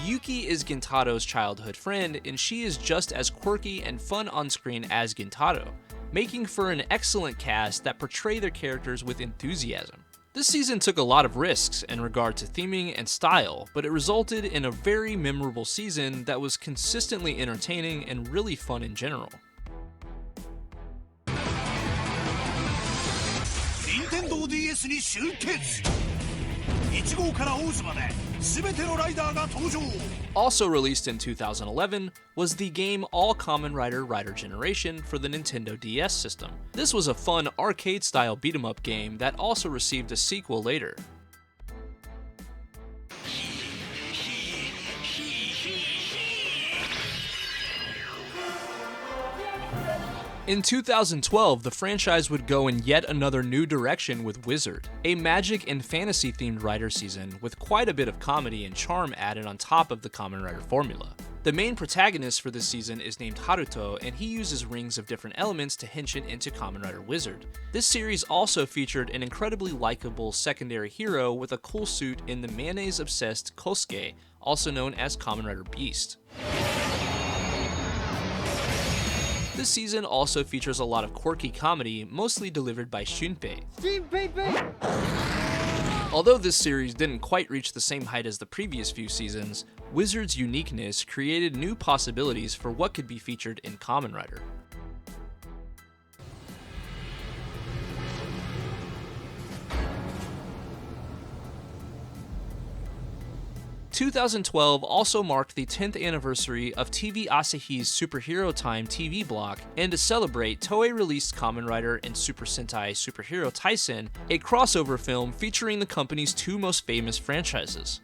Yuki is Gintaro's childhood friend, and she is just as quirky and fun on screen as Gintaro, making for an excellent cast that portray their characters with enthusiasm. This season took a lot of risks in regard to theming and style, but it resulted in a very memorable season that was consistently entertaining and really fun in general. Nintendo DS に集結! Also released in 2011 was the game All Kamen Rider Rider Generation for the Nintendo DS system. This was a fun arcade-style beat-em-up game that also received a sequel later. In 2012, the franchise would go in yet another new direction with Wizard, a magic and fantasy-themed Rider season with quite a bit of comedy and charm added on top of the Kamen Rider formula. The main protagonist for this season is named Haruto, and he uses rings of different elements to henching into Kamen Rider Wizard. This series also featured an incredibly likable secondary hero with a cool suit in the mayonnaise-obsessed Kosuke, also known as Kamen Rider Beast. This season also features a lot of quirky comedy, mostly delivered by Shunpei. Although this series didn't quite reach the same height as the previous few seasons, Wizard's uniqueness created new possibilities for what could be featured in Kamen Rider. 2012 also marked the 10th anniversary of TV Asahi's Superhero Time TV block, and to celebrate, Toei released Kamen Rider and Super Sentai Superhero Taisen, a crossover film featuring the company's two most famous franchises.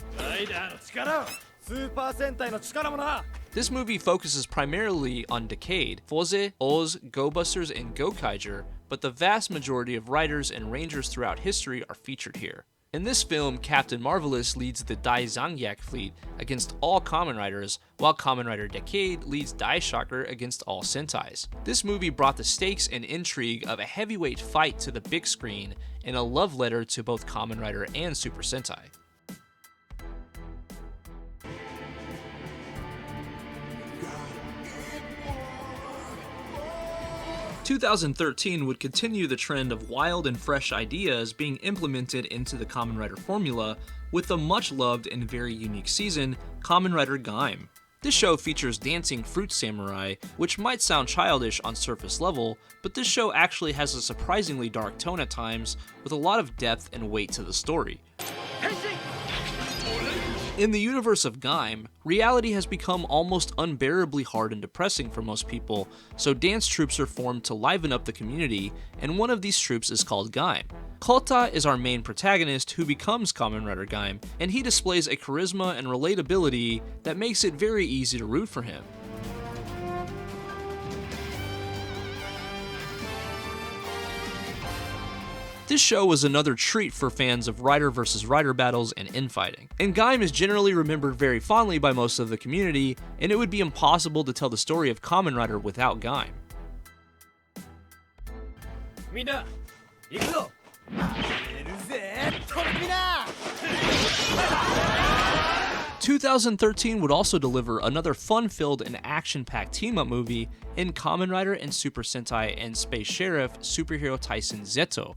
This movie focuses primarily on Decade, Foze, Oz, Go Busters, and Go Kaiger, but the vast majority of riders and rangers throughout history are featured here. In this film, Captain Marvelous leads the Dai Zangyak fleet against all Kamen Riders, while Kamen Rider Decade leads Dai Shocker against all Sentais. This movie brought the stakes and intrigue of a heavyweight fight to the big screen and a love letter to both Kamen Rider and Super Sentai. 2013 would continue the trend of wild and fresh ideas being implemented into the Kamen Rider formula with the much-loved and very unique season, Kamen Rider Gaim. This show features dancing fruit samurai, which might sound childish on surface level, but this show actually has a surprisingly dark tone at times, with a lot of depth and weight to the story. In the universe of Gaim, reality has become almost unbearably hard and depressing for most people, so dance troupes are formed to liven up the community, and one of these troupes is called Gaim. Kota is our main protagonist who becomes Kamen Rider Gaim, and he displays a charisma and relatability that makes it very easy to root for him. This show was another treat for fans of Rider vs. Rider battles and infighting. And Gaim is generally remembered very fondly by most of the community, and it would be impossible to tell the story of Kamen Rider without Gaim. 2013 would also deliver another fun-filled and action-packed team-up movie in Kamen Rider and Super Sentai and Space Sheriff Superhero Tyson Zeto.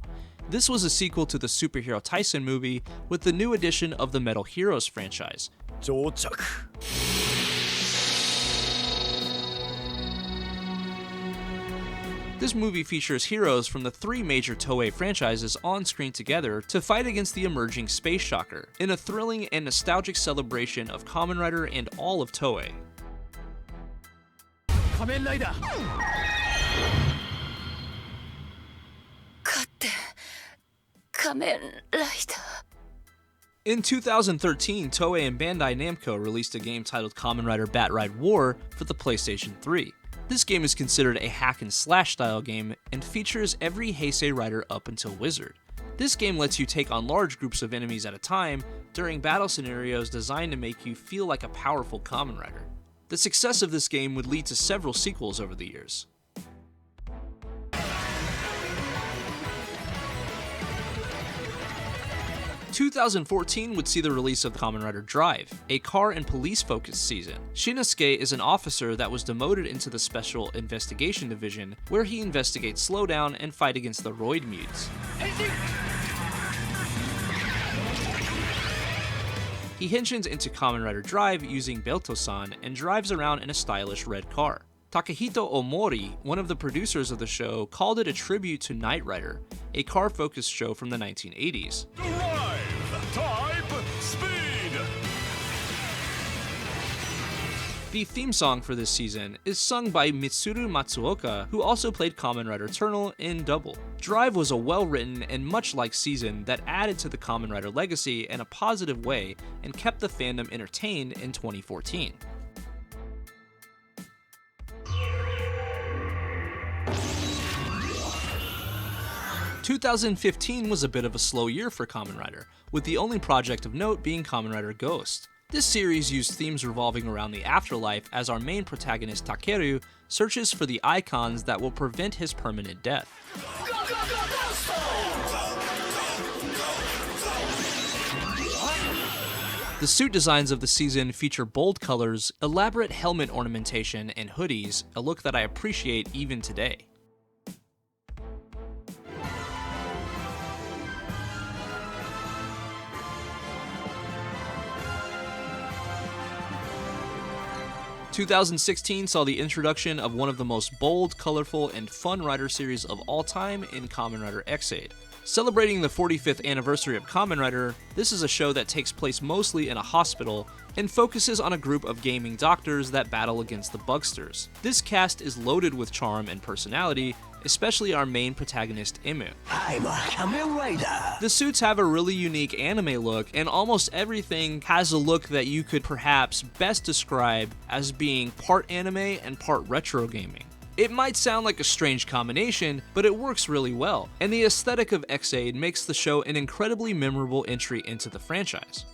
This was a sequel to the Superhero Tyson movie with the new addition of the Metal Heroes franchise. This movie features heroes from the three major Toei franchises on screen together to fight against the emerging Space Shocker, in a thrilling and nostalgic celebration of Kamen Rider and all of Toei. KAMEN RIDER. In 2013, Toei and Bandai Namco released a game titled Kamen Rider Bat Ride War for the PlayStation 3. This game is considered a hack-and-slash style game and features every Heisei Rider up until Wizard. This game lets you take on large groups of enemies at a time during battle scenarios designed to make you feel like a powerful Kamen Rider. The success of this game would lead to several sequels over the years. 2014 would see the release of Kamen Rider Drive, a car and police-focused season. Shinnosuke is an officer that was demoted into the Special Investigation Division, where he investigates slowdown and fight against the Roid Mutes. He henshins into Kamen Rider Drive using Belto-san and drives around in a stylish red car. Takahito Omori, one of the producers of the show, called it a tribute to Knight Rider, a car-focused show from the 1980s. The theme song for this season is sung by Mitsuru Matsuoka, who also played Kamen Rider Eternal in Double. Drive was a well-written and much-liked season that added to the Kamen Rider legacy in a positive way and kept the fandom entertained in 2014. " 2015 was a bit of a slow year for Kamen Rider, with the only project of note being Kamen Rider Ghost. This series used themes revolving around the afterlife as our main protagonist Takeru searches for the icons that will prevent his permanent death. The suit designs of the season feature bold colors, elaborate helmet ornamentation, and hoodies, a look that I appreciate even today. 2016 saw the introduction of one of the most bold, colorful, and fun Rider series of all time in Kamen Rider Ex-Aid. Celebrating the 45th anniversary of Kamen Rider, this is a show that takes place mostly in a hospital and focuses on a group of gaming doctors that battle against the Bugsters. This cast is loaded with charm and personality, especially our main protagonist, Emu. I'm a Kamen Rider. The suits have a really unique anime look, and almost everything has a look that you could perhaps best describe as being part anime and part retro gaming. It might sound like a strange combination, but it works really well, and the aesthetic of Ex-Aid makes the show an incredibly memorable entry into the franchise.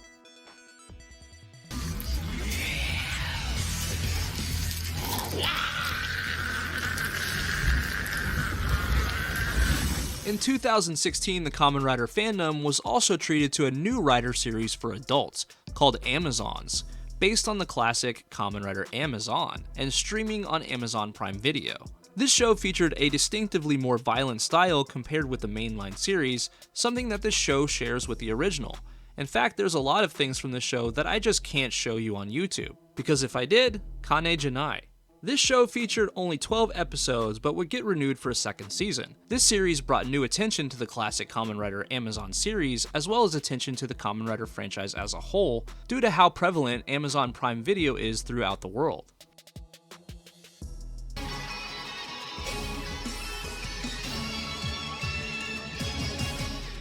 In 2016, the Kamen Rider fandom was also treated to a new Rider series for adults, called Amazons, based on the classic Kamen Rider Amazon, and streaming on Amazon Prime Video. This show featured a distinctively more violent style compared with the mainline series, something that this show shares with the original. In fact, there's a lot of things from the show that I just can't show you on YouTube, because if I did, kane janai. This show featured only 12 episodes, but would get renewed for a second season. This series brought new attention to the classic Kamen Rider Amazon series, as well as attention to the Kamen Rider franchise as a whole, due to how prevalent Amazon Prime Video is throughout the world. –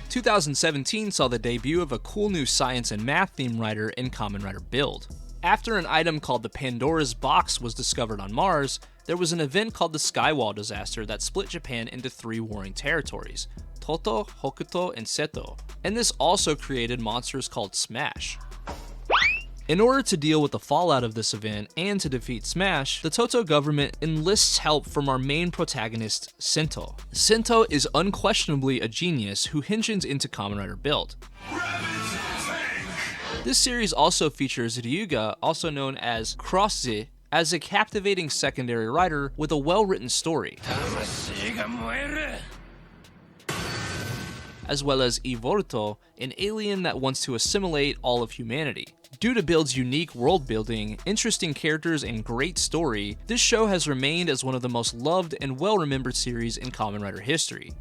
2017 saw the debut of a cool new science and math themed rider in Kamen Rider Build. After an item called the Pandora's Box was discovered on Mars, there was an event called the Skywall disaster that split Japan into 3 warring territories, Toto, Hokuto, and Seto, and this also created monsters called Smash. In order to deal with the fallout of this event and to defeat Smash, the Toto government enlists help from our main protagonist, Sento. Sento is unquestionably a genius who henshins into Kamen Rider Build. This series also features Ryuga, also known as Crossy, as a captivating secondary rider with a well-written story, as well as Ivorto, an alien that wants to assimilate all of humanity. Due to Build's unique world building, interesting characters, and great story, this show has remained as one of the most loved and well-remembered series in Kamen Rider history.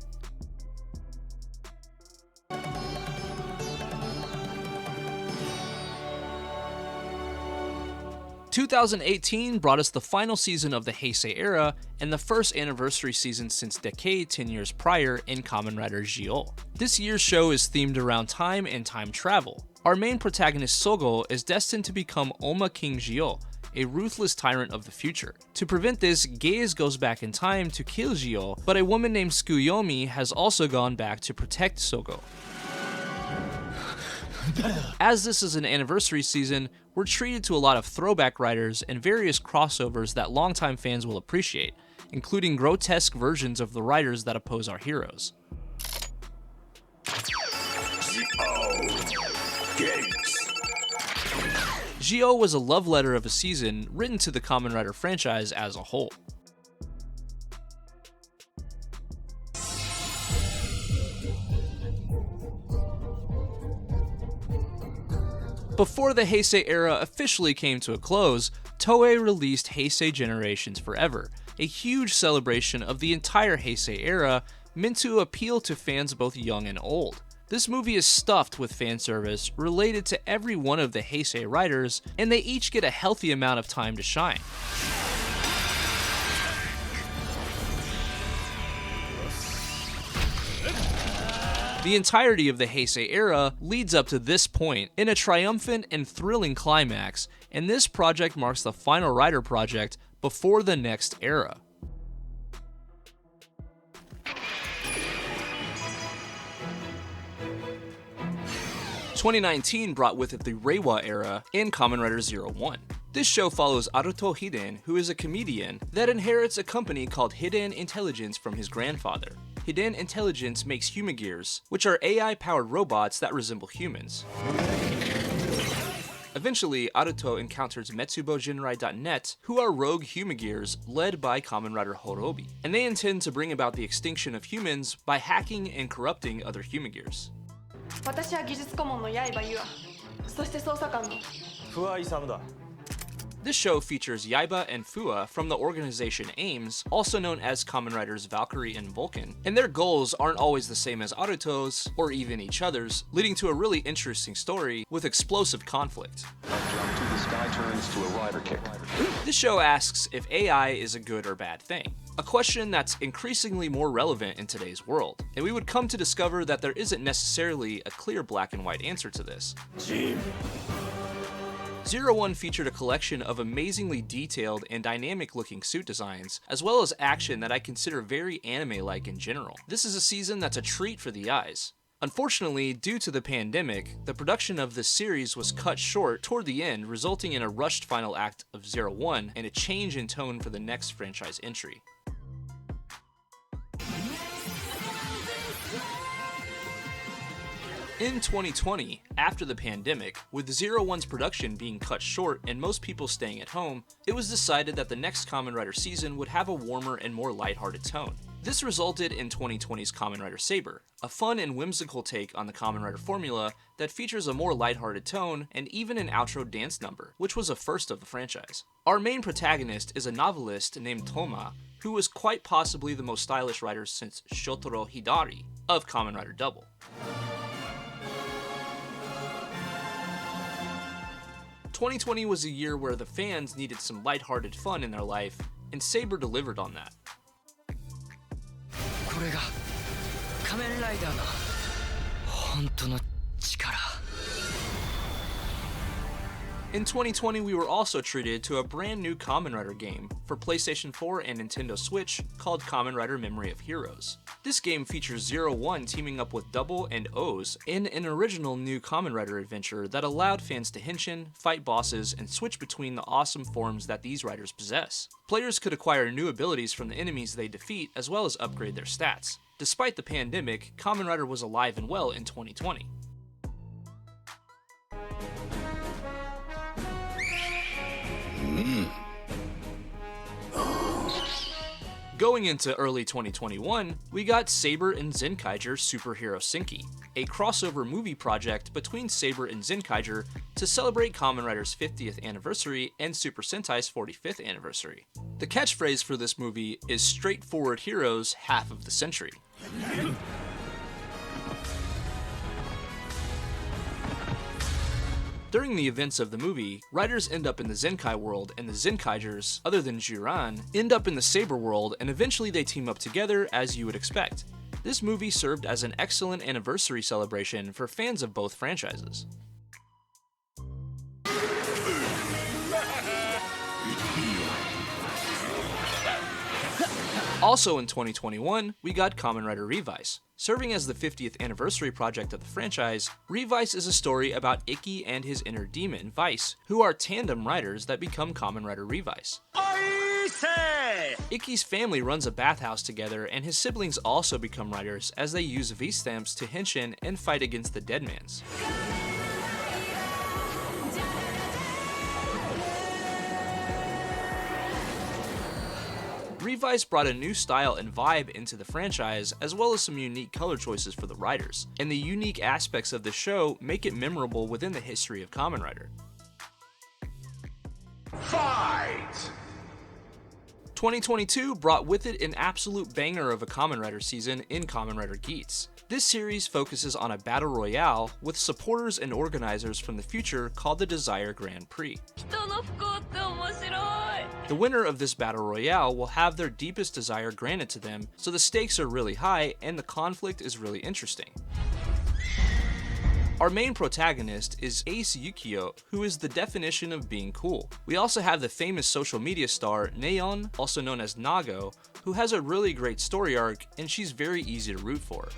2018 brought us the final season of the Heisei Era and the first anniversary season since Decade 10 years prior in Kamen Rider Zi-O. This year's show is themed around time and time travel. Our main protagonist Sogo is destined to become Oma King Zi-O, a ruthless tyrant of the future. To prevent this, Gaze goes back in time to kill Zi-O, but a woman named Tsukuyomi has also gone back to protect Sogo. As this is an anniversary season, we're treated to a lot of throwback riders and various crossovers that longtime fans will appreciate, including grotesque versions of the riders that oppose our heroes. Zi-O was a love letter of a season written to the Kamen Rider franchise as a whole. Before the Heisei Era officially came to a close, Toei released Heisei Generations Forever, a huge celebration of the entire Heisei Era meant to appeal to fans both young and old. This movie is stuffed with fan service related to every one of the Heisei riders, and they each get a healthy amount of time to shine. The entirety of the Heisei Era leads up to this point in a triumphant and thrilling climax, and this project marks the final Rider project before the next era. (2019) brought with it the Reiwa Era and Kamen Rider 01. This show follows Aruto Hiden, who is a comedian that inherits a company called Hiden Intelligence from his grandfather. Hiden Intelligence makes humagears, which are AI-powered robots that resemble humans. Eventually, Aruto encounters MetsubouJinrai.net, who are rogue humagears led by Kamen Rider Horobi, and they intend to bring about the extinction of humans by hacking and corrupting other humagears. 私は技術顧問の刃優愛、そして捜査官の不破勇だ。 This show features Yaiba and Fua from the organization AIMS, also known as Kamen Riders Valkyrie and Vulcan, and their goals aren't always the same as Aruto's, or even each other's, leading to a really interesting story with explosive conflict. This show asks if AI is a good or bad thing, a question that's increasingly more relevant in today's world, and we would come to discover that there isn't necessarily a clear black and white answer to this. Zero One featured a collection of amazingly detailed and dynamic looking suit designs, as well as action that I consider very anime-like in general. This is a season that's a treat for the eyes. Unfortunately, due to the pandemic, the production of this series was cut short toward the end, resulting in a rushed final act of Zero One and a change in tone for the next franchise entry. In 2020, after the pandemic, with Zero One's production being cut short and most people staying at home, it was decided that the next Kamen Rider season would have a warmer and more lighthearted tone. This resulted in 2020's Kamen Rider Saber, a fun and whimsical take on the Kamen Rider formula that features a more lighthearted tone and even an outro dance number, which was a first of the franchise. Our main protagonist is a novelist named Toma, who was quite possibly the most stylish rider since Shotaro Hidari of Kamen Rider Double. "2020 was a year where the fans needed some lighthearted fun in their life, and Saber delivered on that. これが仮面ライダーの本当の力。 In 2020, we were also treated to a brand new Kamen Rider game for PlayStation 4 and Nintendo Switch called Kamen Rider Memory of Heroes. This game features Zero One teaming up with Double and O's in an original new Kamen Rider adventure that allowed fans to henshin, fight bosses, and switch between the awesome forms that these riders possess. Players could acquire new abilities from the enemies they defeat as well as upgrade their stats. Despite the pandemic, Kamen Rider was alive and well in 2020. Going into early 2021, we got Saber and Zenkaiger Superhero Senki, a crossover movie project between Saber and Zenkaiger to celebrate Kamen Rider's 50th anniversary and Super Sentai's 45th anniversary. The catchphrase for this movie is "Straightforward heroes, half of the century." During the events of the movie, riders end up in the Zenkai world and the Zenkaigers, other than Juran, end up in the Saber world and eventually they team up together as you would expect. This movie served as an excellent anniversary celebration for fans of both franchises. Also in 2021, we got Kamen Rider Revice. Serving as the 50th anniversary project of the franchise, Revice is a story about Ikki and his inner demon, Vice, who are tandem riders that become Kamen Rider Revice. Ikki's family runs a bathhouse together and his siblings also become riders as they use V-stamps to henshin and fight against the Deadmans. Revice brought a new style and vibe into the franchise, as well as some unique color choices for the riders, and the unique aspects of the show make it memorable within the history of Kamen Rider. Fight! 2022 brought with it an absolute banger of a Kamen Rider season in Kamen Rider Geats. This series focuses on a battle royale with supporters and organizers from the future called the Desire Grand Prix. The winner of this battle royale will have their deepest desire granted to them, so the stakes are really high and the conflict is really interesting. Our main protagonist is Ace Yukio, who is the definition of being cool. We also have the famous social media star Neon, also known as Nago, who has a really great story arc and she's very easy to root for.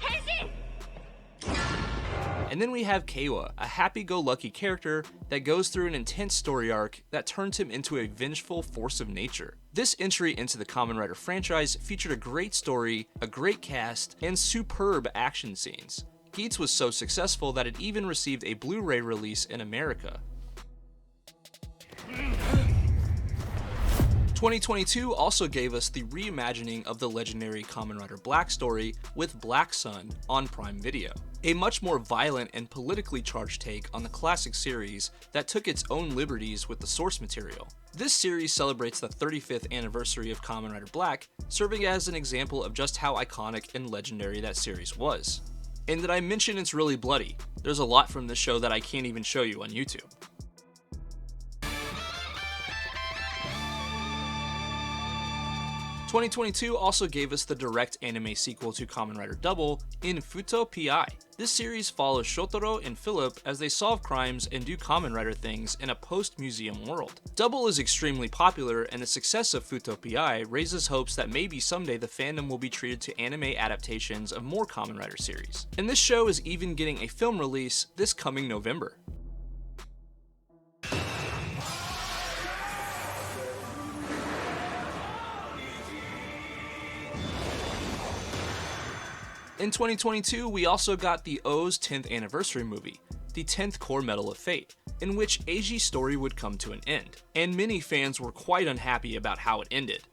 And then we have Keiwa, a happy-go-lucky character that goes through an intense story arc that turns him into a vengeful force of nature. This entry into the Kamen Rider franchise featured a great story, a great cast, and superb action scenes. Geats was so successful that it even received a Blu-ray release in America. 2022 also gave us the reimagining of the legendary Kamen Rider Black story with Black Sun on Prime Video. A much more violent and politically charged take on the classic series that took its own liberties with the source material. This series celebrates the 35th anniversary of Kamen Rider Black, serving as an example of just how iconic and legendary that series was. And did I mention it's really bloody? There's a lot from this show that I can't even show you on YouTube. 2022 also gave us the direct anime sequel to Kamen Rider Double in Futo PI. This series follows Shotaro and Philip as they solve crimes and do Kamen Rider things in a post-museum world. Double is extremely popular, and the success of Futo PI raises hopes that maybe someday the fandom will be treated to anime adaptations of more Kamen Rider series. And this show is even getting a film release this coming November. In 2022, we also got the O's 10th anniversary movie, the 10th Core Medal of Fate, in which Eiji's story would come to an end, and many fans were quite unhappy about how it ended.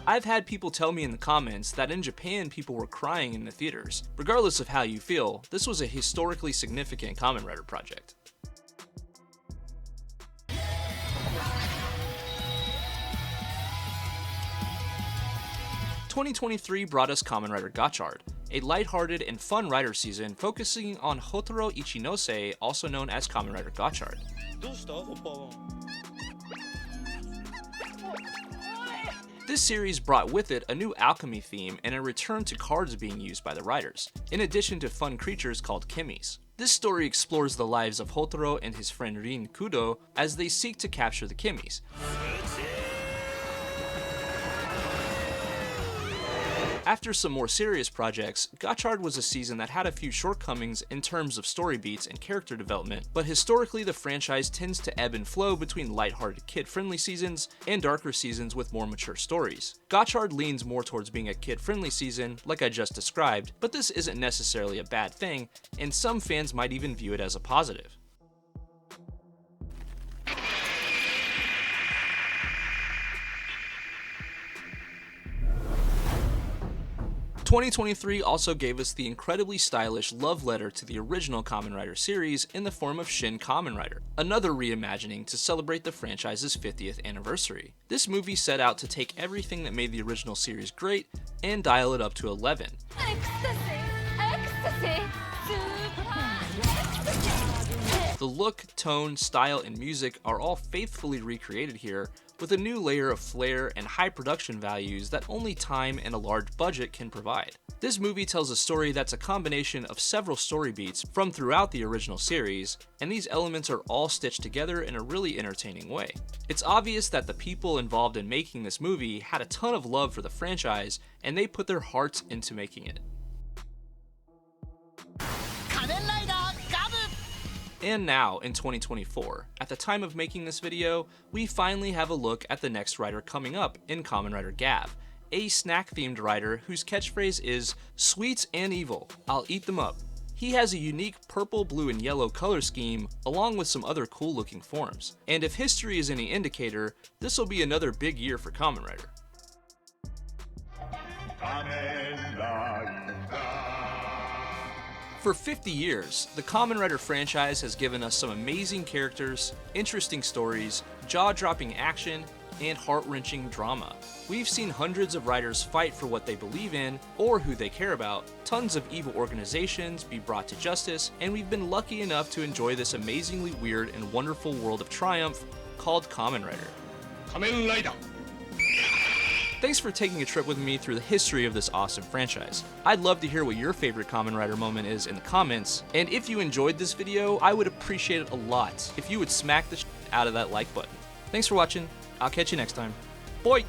I've had people tell me in the comments that in Japan people were crying in the theaters. Regardless of how you feel, this was a historically significant Kamen Rider project. 2023 brought us Kamen Rider Gotchard, a lighthearted and fun rider season focusing on Hotaro Ichinose, also known as Kamen Rider Gotchard. This series brought with it a new alchemy theme and a return to cards being used by the riders, in addition to fun creatures called Kemis. This story explores the lives of Hotaro and his friend Rin Kudo as they seek to capture the Kemis. After some more serious projects, Gotchard was a season that had a few shortcomings in terms of story beats and character development, but historically the franchise tends to ebb and flow between lighthearted kid-friendly seasons and darker seasons with more mature stories. Gotchard leans more towards being a kid-friendly season, like I just described, but this isn't necessarily a bad thing, and some fans might even view it as a positive. (2023) also gave us the incredibly stylish love letter to the original Kamen Rider series in the form of Shin Kamen Rider, another reimagining to celebrate the franchise's 50th anniversary. This movie set out to take everything that made the original series great and dial it up to 11. The look, tone, style, and music are all faithfully recreated here, with a new layer of flair and high production values that only time and a large budget can provide. This movie tells a story that's a combination of several story beats from throughout the original series, and these elements are all stitched together in a really entertaining way. It's obvious that the people involved in making this movie had a ton of love for the franchise, and they put their hearts into making it. And now, in 2024, at the time of making this video, we finally have a look at the next rider coming up in Kamen Rider Gavv, a snack-themed rider whose catchphrase is, "Sweets and evil, I'll eat them up." He has a unique purple, blue, and yellow color scheme, along with some other cool-looking forms. And if history is any indicator, this will be another big year for Kamen Rider. For 50 years, the Kamen Rider franchise has given us some amazing characters, interesting stories, jaw-dropping action, and heart-wrenching drama. We've seen hundreds of riders fight for what they believe in or who they care about, tons of evil organizations be brought to justice, and we've been lucky enough to enjoy this amazingly weird and wonderful world of triumph called Kamen Rider. Kamen Rider! Thanks for taking a trip with me through the history of this awesome franchise. I'd love to hear what your favorite Kamen Rider moment is in the comments, and if you enjoyed this video, I would appreciate it a lot if you would smack the shit out of that like button. Thanks for watching, I'll catch you next time. Bye!